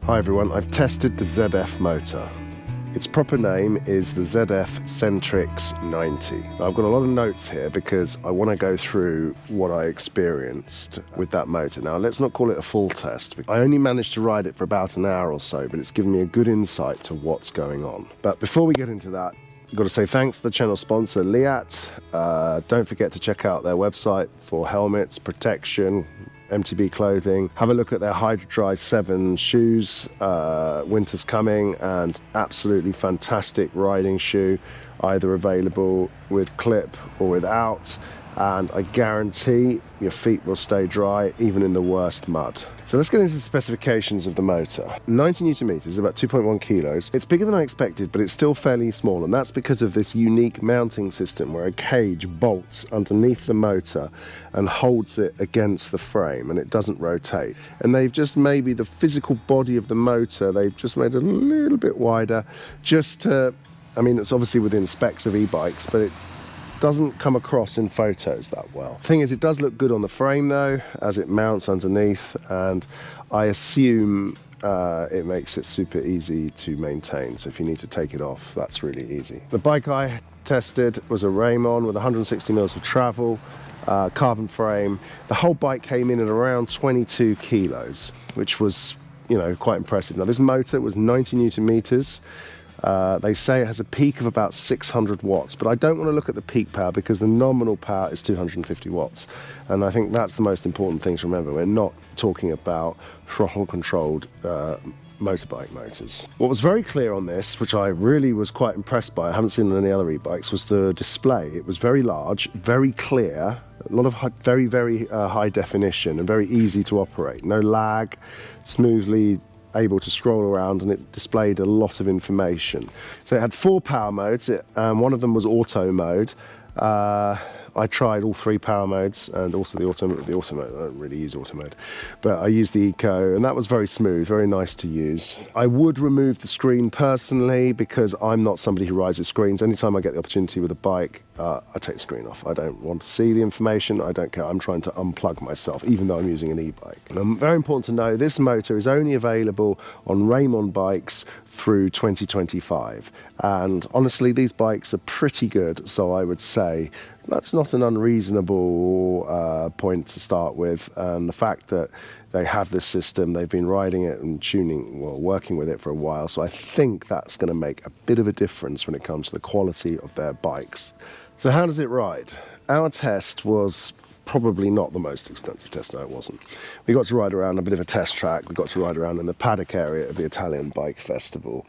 Hi everyone, I've tested the ZF motor. Its proper name is the ZF Centrix 90. Now, I've got a lot of notes here because I want to go through what I experienced with that motor. Now, let's not call it a full test. I only managed to ride it for about an hour or so, but it's given me a good insight to what's going on. But before we get into that, I've got to say thanks to the channel sponsor, Liat. Don't forget to check out their website for helmets, protection, EMTB clothing. Have a look at their Hydrodry 7 shoes. Winter's coming, and absolutely fantastic riding shoe, either available with clip or without, and I guarantee your feet will stay dry even in the worst mud. So let's get into the specifications of the motor. 90 Newton meters, about 2.1 kilos. It's bigger than I expected, but it's still fairly small, and that's because of this unique mounting system where a cage bolts underneath the motor and holds it against the frame, and it doesn't rotate. And they've just maybe the physical body of the motor, they've just made it a little bit wider, just to, I mean, it's obviously within specs of e-bikes, but it doesn't come across in photos that well. Thing is, it does look good on the frame though, as it mounts underneath, and I assume it makes it super easy to maintain. So if you need to take it off, that's really easy. The bike I tested was a Raymon with 160 mils of travel, carbon frame. The whole bike came in at around 22 kilos, which was, you know, quite impressive. Now, this motor was 90 Newton meters. They say it has a peak of about 600 watts, but I don't want to look at the peak power because the nominal power is 250 watts. And I think that's the most important thing to remember. We're not talking about throttle controlled motorbike motors. What was very clear on this, which I really was quite impressed by, I haven't seen on any other e-bikes, was the display. It was very large, very clear, a lot of very high definition, and very easy to operate. No lag, smoothly able to scroll around, and it displayed a lot of information. So it had 4 power modes. One of them was auto mode. I tried all 3 power modes, and also the auto mode. I don't really use auto mode, but I used the eco, and that was very smooth, very nice to use. I would remove the screen personally because I'm not somebody who rides with screens. Anytime I get the opportunity with a bike, I take the screen off. I don't want to see the information. I don't care. I'm trying to unplug myself, even though I'm using an e-bike. Very important to know, this motor is only available on Raymon bikes through 2025. And honestly, these bikes are pretty good. So I would say that's not an unreasonable point to start with. And the fact that they have this system, they've been riding it and working with it for a while. So I think that's going to make a bit of a difference when it comes to the quality of their bikes. So how does it ride? Our test was probably not the most extensive test. No, it wasn't. We got to ride around a bit of a test track. We got to ride around in the paddock area of the Italian Bike Festival,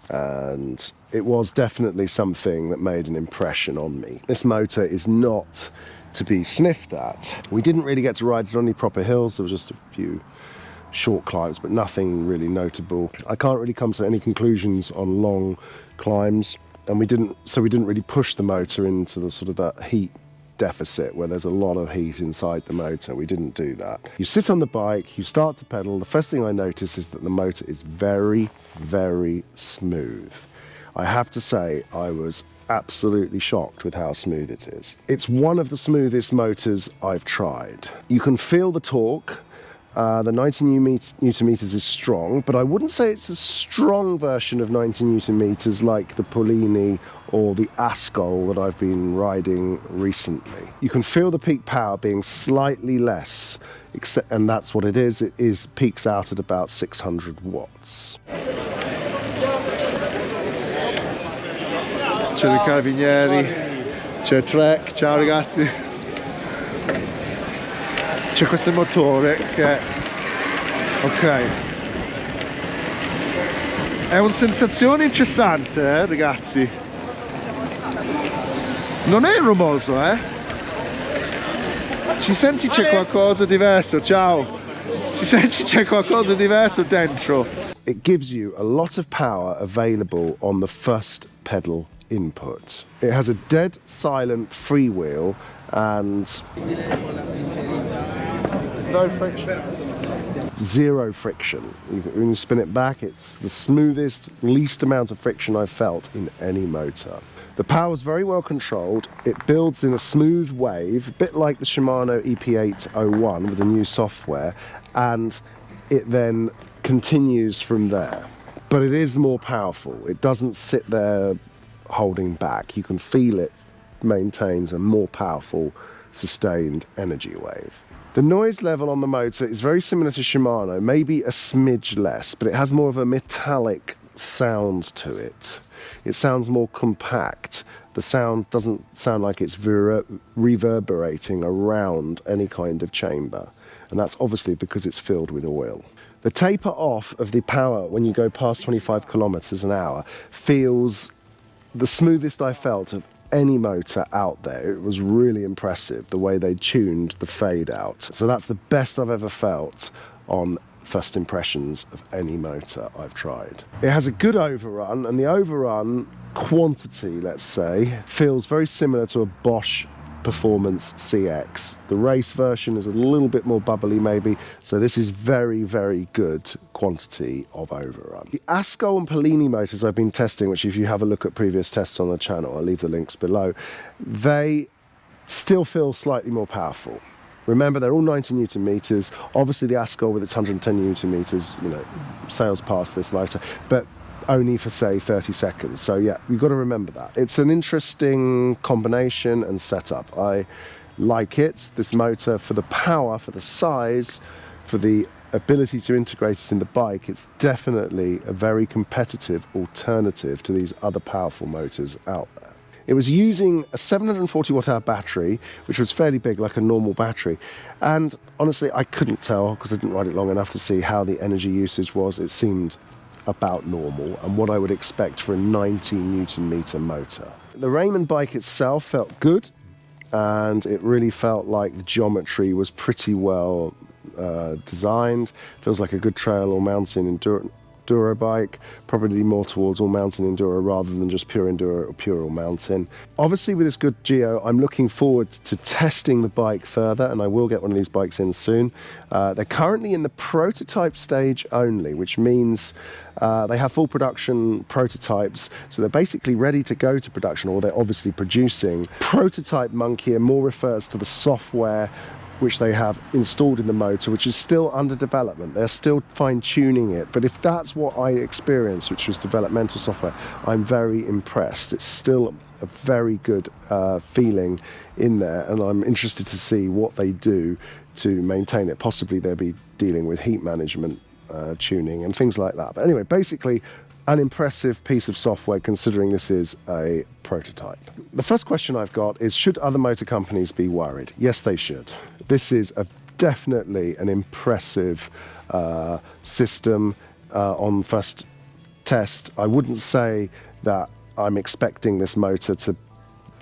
and it was definitely something that made an impression on me. This motor is not to be sniffed at. We didn't really get to ride it on any proper hills. There was just a few short climbs, but nothing really notable. I can't really come to any conclusions on long climbs, and we didn't really push the motor into the sort of that heat deficit where there's a lot of heat inside the motor. We didn't do that. You sit on the bike, you start to pedal. The first thing I notice is that the motor is very smooth. I have to say, I was absolutely shocked with how smooth it is. It's one of the smoothest motors I've tried. You can feel the torque. The 90 Newton meters is strong, but I wouldn't say it's a strong version of 90 Newton meters like the Polini or the Ascol that I've been riding recently. You can feel the peak power being slightly less, and that's what it is. It peaks out at about 600 watts. C'è i carabinieri, c'è Trek, ciao ragazzi. C'è questo motore che, ok, è una sensazione incessante, ragazzi. Non è rumoroso, Ci senti c'è qualcosa diverso, ciao. Si senti c'è qualcosa diverso dentro. It gives you a lot of power available on the first pedal input. It has a dead silent freewheel, and there's no friction. Zero friction. When you spin it back, it's the smoothest, least amount of friction I've felt in any motor. The power's very well controlled. It builds in a smooth wave, a bit like the Shimano EP801 with the new software, and it then continues from there. But it is more powerful. It doesn't sit there holding back. You can feel it maintains a more powerful, sustained energy wave. The noise level on the motor is very similar to Shimano, maybe a smidge less, but it has more of a metallic sound to it. It sounds more compact. The sound doesn't sound like it's reverberating around any kind of chamber, and that's obviously because it's filled with oil. The taper off of the power when you go past 25 kilometers an hour feels the smoothest I felt of any motor out there. It was really impressive the way they tuned the fade out. So that's the best I've ever felt on first impressions of any motor I've tried. It has a good overrun, and the overrun quantity, let's say, feels very similar to a Bosch Performance CX. The race version is a little bit more bubbly maybe, so this is very, very good quantity of overrun. The Ascol and Polini motors I've been testing, which if you have a look at previous tests on the channel, I'll leave the links below, they still feel slightly more powerful. Remember, they're all 90 Newton meters. Obviously the Ascol with its 110 Newton meters, you know, sails past this motor, but only for say 30 seconds. So yeah, you've got to remember that. It's an interesting combination and setup. I like it, this motor, for the power, for the size, for the ability to integrate it in the bike. It's definitely a very competitive alternative to these other powerful motors out there. It was using a 740 watt hour battery, which was fairly big, like a normal battery. And honestly, I couldn't tell because I didn't ride it long enough to see how the energy usage was. It seemed about normal and what I would expect for a 90 Newton meter motor. The Raymon bike itself felt good, and it really felt like the geometry was pretty well designed. Feels like a good trail or mountain enduro bike, probably more towards all mountain enduro rather than just pure enduro or pure all mountain. Obviously with this good geo, I'm looking forward to testing the bike further, and I will get one of these bikes in soon. They're currently in the prototype stage only, which means they have full production prototypes, so they're basically ready to go to production, or they're obviously producing. Prototype monkey more refers to the software which they have installed in the motor, which is still under development. They're still fine-tuning it, but if that's what I experienced, which was developmental software, I'm very impressed. It's still a very good feeling in there, and I'm interested to see what they do to maintain it. Possibly they'll be dealing with heat management, tuning and things like that. But anyway, basically an impressive piece of software considering this is a prototype. The first question I've got is, should other motor companies be worried? Yes, they should. This is definitely an impressive system on first test. I wouldn't say that I'm expecting this motor to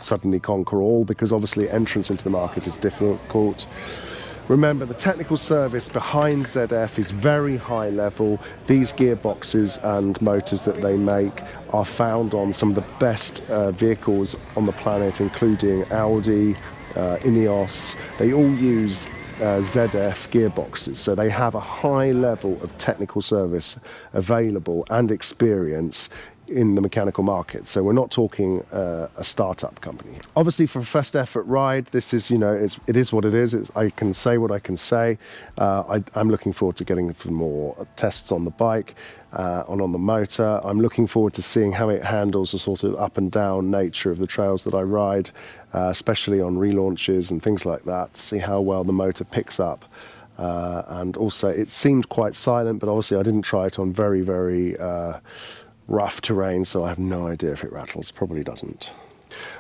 suddenly conquer all, because obviously entrance into the market is difficult. Remember, the technical service behind ZF is very high level. These gearboxes and motors that they make are found on some of the best vehicles on the planet, including Audi, Ineos. They all use ZF gearboxes, so they have a high level of technical service available and experience in the mechanical market. So we're not talking a startup company. Obviously for a first effort ride, this is, you know, it is what it is. I can say what I can say. I'm looking forward to getting some more tests on the bike and on the motor. I'm looking forward to seeing how it handles the sort of up and down nature of the trails that I ride, especially on relaunches and things like that, see how well the motor picks up. And also it seemed quite silent, but obviously I didn't try it on very, very rough terrain, so I have no idea if it rattles. Probably doesn't.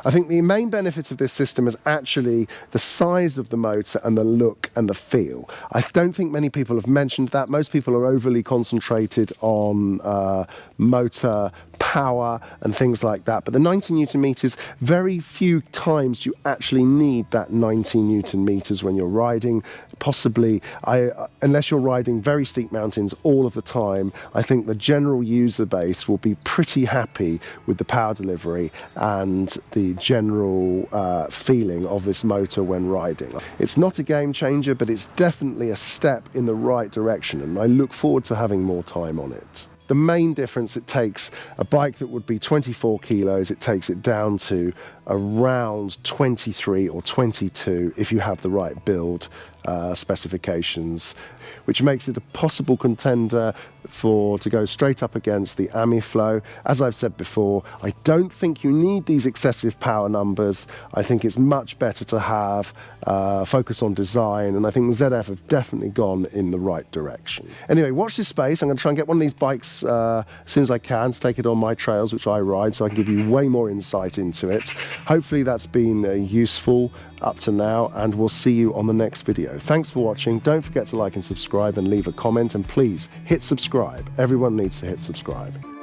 I think the main benefit of this system is actually the size of the motor and the look and the feel. I don't think many people have mentioned that. Most people are overly concentrated on motor power and things like that, but the 90 Newton meters, very few times you actually need that 90 Newton meters when you're riding. Possibly, unless you're riding very steep mountains all of the time, I think the general user base will be pretty happy with the power delivery and the general feeling of this motor when riding. It's not a game changer, but it's definitely a step in the right direction, and I look forward to having more time on it. The main difference, it takes a bike that would be 24 kilos, it takes it down to around 23 or 22 if you have the right build specifications, which makes it a possible contender to go straight up against the Amiflow. As I've said before, I don't think you need these excessive power numbers. I think it's much better to have focus on design, and I think ZF have definitely gone in the right direction. Anyway, watch this space. I'm going to try and get one of these bikes as soon as I can to take it on my trails, which I ride, so I can give you way more insight into it. Hopefully that's been useful up to now, and we'll see you on the next video. Thanks for watching. Don't forget to like and subscribe and leave a comment, and please hit subscribe. Everyone needs to hit subscribe.